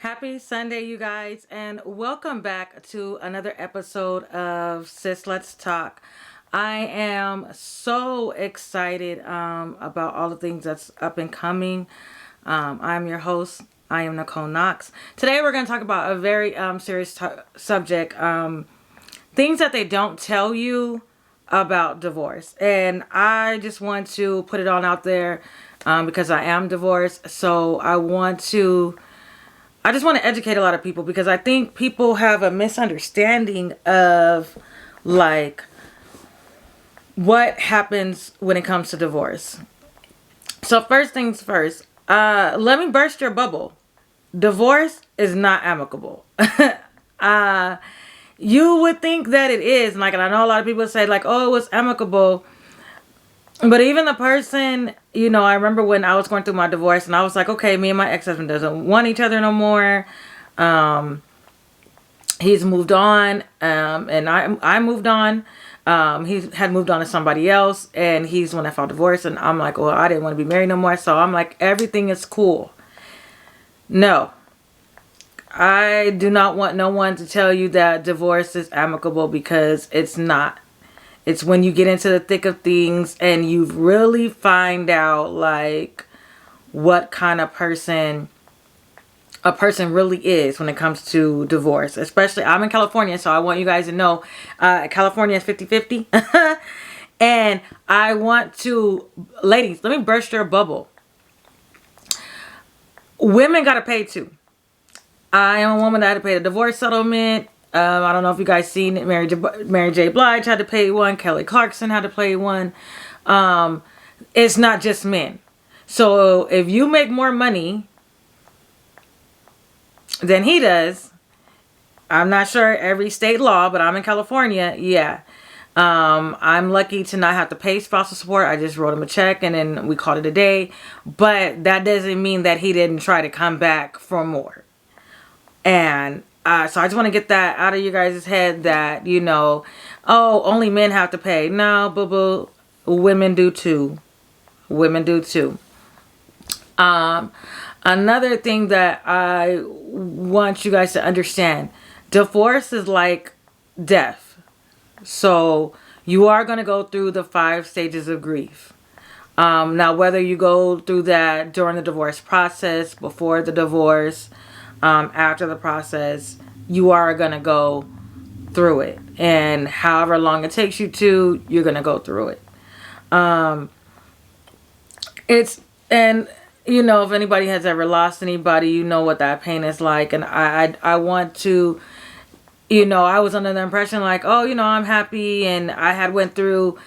Happy Sunday, you guys, and welcome back to another episode of Sis Let's Talk. I am so excited about all the things that's up and coming. I'm your host. I am Nicole Knox. Today, we're going to talk about a very serious subject, things that they don't tell you about divorce. And I just want to put it on out there because I am divorced. So I just want to educate a lot of people because I think people have a misunderstanding of like what happens when it comes to divorce. So first things first, let me burst your bubble. Divorce is not amicable. uh, you would think that it is, and I know a lot of people say like, oh, it was amicable. But even the person, I remember when I was going through my divorce and I was like, okay, me and my ex-husband doesn't want each other no more. He's moved on, and I moved on. He had moved on to somebody else, and he's the one that filed divorce. And I'm like, well, I didn't want to be married no more. So I'm like, everything is cool. No, I do not want no one to tell you that divorce is amicable because it's not. It's when you get into the thick of things and you really find out like what kind of person a person really is when it comes to divorce. Especially, I'm in California, so I want you guys to know California is 50-50. And I want to, ladies, let me burst your bubble. Women got to pay too. I am a woman that had to pay the divorce settlement. I don't know if you guys seen it. Mary J. Blige had to pay one. Kelly Clarkson had to pay one. It's not just men. So if you make more money than he does, I'm not sure every state law, but I'm in California. Yeah. I'm lucky to not have to pay spousal support. I just wrote him a check and then we called it a day. But that doesn't mean that he didn't try to come back for more. And so I just want to get that out of you guys' head that, oh, only men have to pay. No, boo-boo. Women do too. Women do too. Another thing that I want you guys to understand. Divorce is like death. So you are going to go through the 5 stages of grief. Now, whether you go through that during the divorce process, before the divorce, after the process, you are going to go through it. And however long it takes you to, you're going to go through it. If anybody has ever lost anybody, you know what that pain is like. And I want to, I was under the impression like, oh, I'm happy. And I had went through,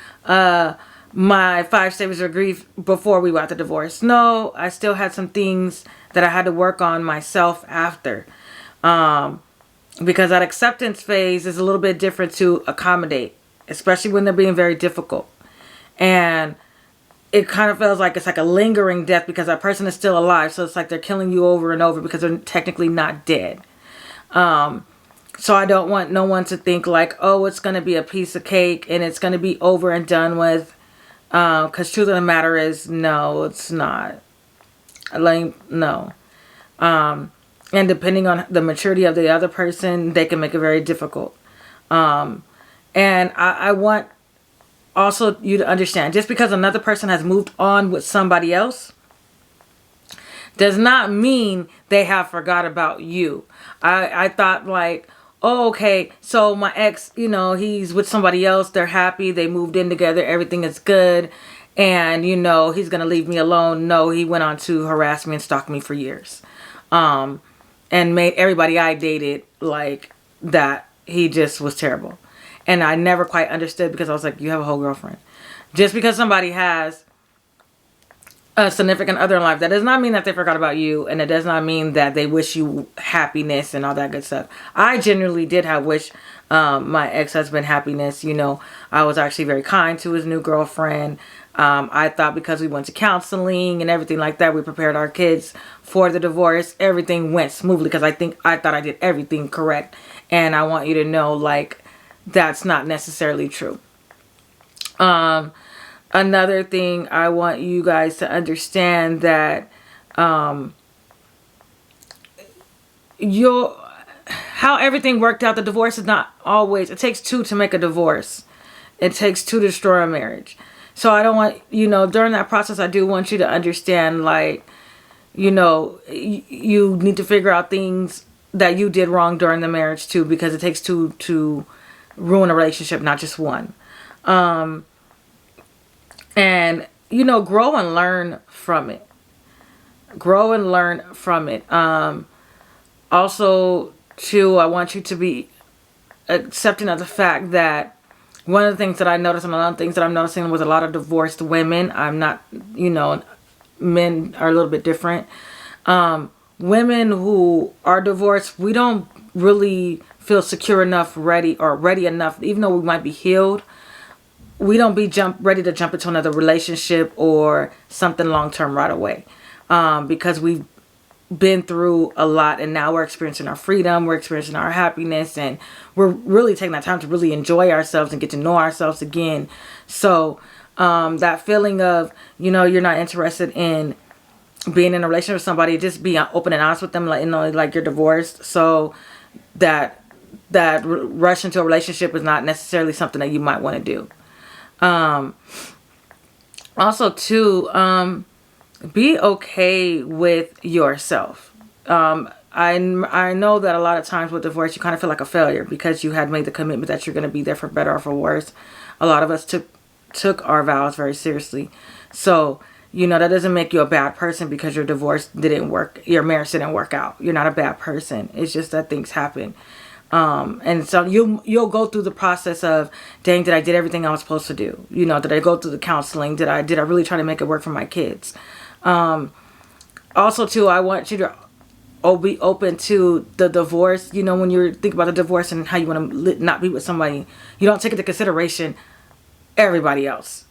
my 5 stages of grief before we got the divorce. No, I still had some things that I had to work on myself after. Because that acceptance phase is a little bit different to accommodate, especially when they're being very difficult. And it kind of feels like it's like a lingering death because that person is still alive. So it's like they're killing you over and over because they're technically not dead. So I don't want no one to think like, oh, it's going to be a piece of cake and it's going to be over and done with. Because truth of the matter is, no, it's not. Like, no. And depending on the maturity of the other person, they can make it very difficult. And I want also you to understand, just because another person has moved on with somebody else does not mean they have forgot about you. I thought like, oh, okay, so my ex, he's with somebody else. They're happy. They moved in together. Everything is good. And, he's going to leave me alone. No, he went on to harass me and stalk me for years. And made everybody I dated like that. He just was terrible. And I never quite understood because I was like, you have a whole girlfriend. Just because somebody has a significant other in life, that does not mean that they forgot about you. And it does not mean that they wish you happiness and all that good stuff. I genuinely did wish my ex-husband happiness. I was actually very kind to his new girlfriend. I thought because we went to counseling and everything like that, we prepared our kids for the divorce. Everything went smoothly because I thought I did everything correct. And I want you to know, like, that's not necessarily true. Another thing I want you guys to understand that how everything worked out, the divorce is not always, it takes two to make a divorce. It takes two to destroy a marriage. So I don't want, during that process, I do want you to understand, like, you need to figure out things that you did wrong during the marriage too, because it takes two to ruin a relationship, not just one. And, grow and learn from it. Grow and learn from it. Also, too, I want you to be accepting of the fact that one of the things that I noticed, and a lot of things that I'm noticing with a lot of divorced women, I'm not, men are a little bit different. Women who are divorced, we don't really feel secure enough, ready enough, even though we might be healed. We don't be ready to jump into another relationship or something long-term right away. Because we've been through a lot, and now we're experiencing our freedom, we're experiencing our happiness, and we're really taking that time to really enjoy ourselves and get to know ourselves again. So that feeling of, you're not interested in being in a relationship with somebody, just be open and honest with them, like you're divorced. So that rush into a relationship is not necessarily something that you might want to do. Also too, be okay with yourself. I know that a lot of times with divorce, you kind of feel like a failure because you had made the commitment that you're going to be there for better or for worse. A lot of us took our vows very seriously. So, that doesn't make you a bad person because your divorce didn't work, your marriage didn't work out. You're not a bad person. It's just that things happen. And so you'll go through the process of, dang, did I did everything I was supposed to do? Did I go through the counseling? Did I really try to make it work for my kids? Also too, I want you to be open to the divorce. When you think about the divorce and how you want to not be with somebody, you don't take into consideration everybody else.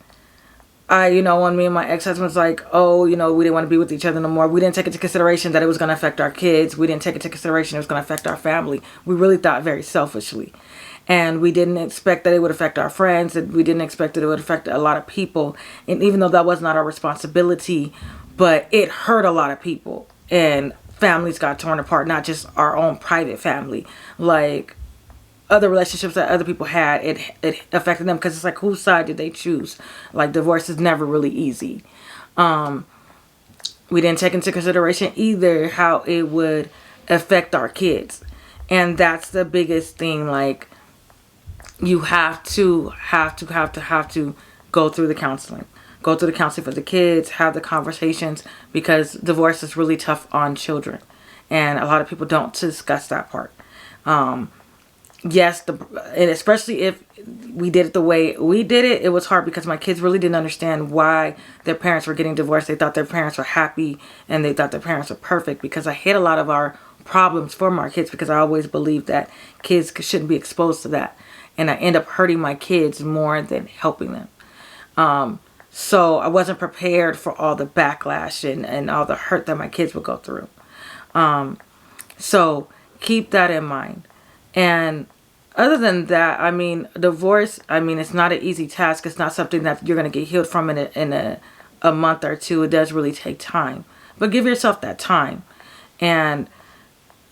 When me and my ex-husband was like, we didn't want to be with each other no more, we didn't take into consideration that it was going to affect our kids. We didn't take into consideration it was going to affect our family. We really thought very selfishly. And we didn't expect that it would affect our friends. And we didn't expect that it would affect a lot of people. And even though that was not our responsibility, but it hurt a lot of people. And families got torn apart, not just our own private family. Like, other relationships that other people had, it affected them, because it's like, whose side did they choose? Like, divorce is never really easy. We didn't take into consideration either how it would affect our kids. And that's the biggest thing. Like, you have to go through the counseling. Go through the counseling for the kids, have the conversations, because divorce is really tough on children. And a lot of people don't discuss that part. Yes, and especially if we did it the way we did it, it was hard because my kids really didn't understand why their parents were getting divorced. They thought their parents were happy and they thought their parents were perfect, because I hid a lot of our problems from our kids because I always believed that kids shouldn't be exposed to that. And I end up hurting my kids more than helping them. So I wasn't prepared for all the backlash and all the hurt that my kids would go through. So keep that in mind. And other than that, divorce, it's not an easy task. It's not something that you're going to get healed from in a month or two. It does really take time. But give yourself that time. And,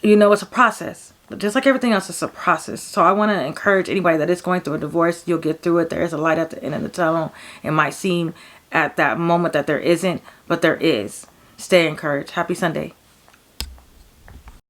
it's a process. Just like everything else, it's a process. So I want to encourage anybody that is going through a divorce, you'll get through it. There is a light at the end of the tunnel. It might seem at that moment that there isn't, but there is. Stay encouraged. Happy Sunday.